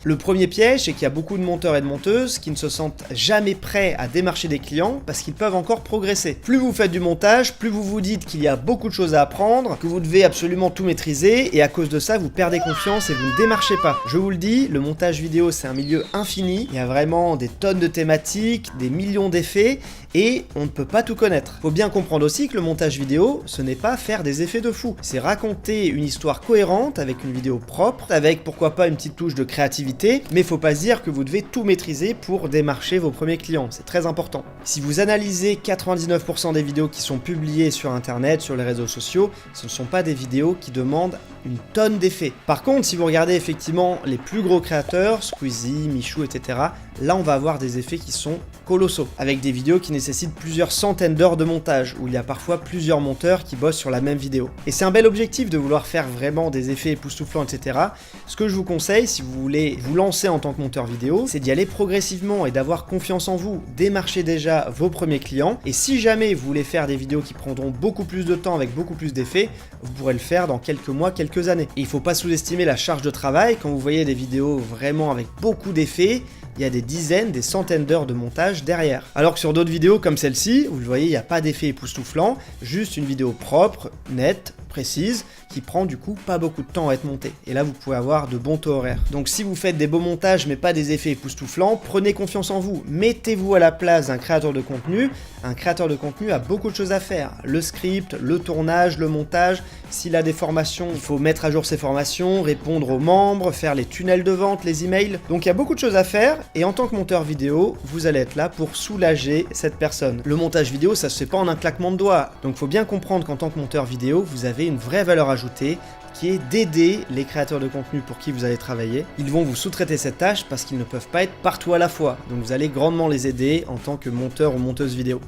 Le premier piège, c'est qu'il y a beaucoup de monteurs et de monteuses qui ne se sentent jamais prêts à démarcher des clients parce qu'ils peuvent encore progresser. Plus vous faites du montage, plus vous vous dites qu'il y a beaucoup de choses à apprendre, que vous devez absolument tout maîtriser, et à cause de ça, vous perdez confiance et vous ne démarchez pas. Je vous le dis, le montage vidéo, c'est un milieu infini, il y a vraiment des tonnes de thématiques, des millions d'effets, et on ne peut pas tout connaître. Faut bien comprendre aussi que le montage vidéo, ce n'est pas faire des effets de fou, c'est raconter une histoire cohérente avec une vidéo propre, avec pourquoi pas une petite touche de créativité, mais faut pas se dire que vous devez tout maîtriser pour démarcher vos premiers clients, c'est très important. Si vous analysez 99% des vidéos qui sont publiées sur internet, sur les réseaux sociaux, ce ne sont pas des vidéos qui demandent une tonne d'effets. Par contre, si vous regardez effectivement les plus gros créateurs, Squeezie, Michou, etc., là on va avoir des effets qui sont colossaux, avec des vidéos qui nécessitent plusieurs centaines d'heures de montage, où il y a parfois plusieurs monteurs qui bossent sur la même vidéo. Et c'est un bel objectif de vouloir faire vraiment des effets époustouflants, etc. Ce que je vous conseille, si vous voulez vous lancer en tant que monteur vidéo, c'est d'y aller progressivement et d'avoir confiance en vous, démarcher déjà vos premiers clients, et si jamais vous voulez faire des vidéos qui prendront beaucoup plus de temps avec beaucoup plus d'effets, vous pourrez le faire dans quelques mois, quelques années. Et il ne faut pas sous-estimer la charge de travail. Quand vous voyez des vidéos vraiment avec beaucoup d'effets, il y a des dizaines, des centaines d'heures de montage derrière. Alors que sur d'autres vidéos comme celle-ci, vous le voyez, il n'y a pas d'effet époustouflant, juste une vidéo propre, nette, précise, qui prend du coup pas beaucoup de temps à être montée. Et là, vous pouvez avoir de bons taux horaires. Donc si vous faites des beaux montages mais pas des effets époustouflants, prenez confiance en vous. Mettez-vous à la place d'un créateur de contenu. Un créateur de contenu a beaucoup de choses à faire. Le script, le tournage, le montage. S'il a des formations, il faut mettre à jour ses formations, répondre aux membres, faire les tunnels de vente, les emails. Donc il y a beaucoup de choses à faire. Et en tant que monteur vidéo, vous allez être là pour soulager cette personne. Le montage vidéo, ça se fait pas en un claquement de doigts. Donc il faut bien comprendre qu'en tant que monteur vidéo, vous avez une vraie valeur ajoutée qui est d'aider les créateurs de contenu pour qui vous allez travailler. Ils vont vous sous-traiter cette tâche parce qu'ils ne peuvent pas être partout à la fois. Donc vous allez grandement les aider en tant que monteur ou monteuse vidéo.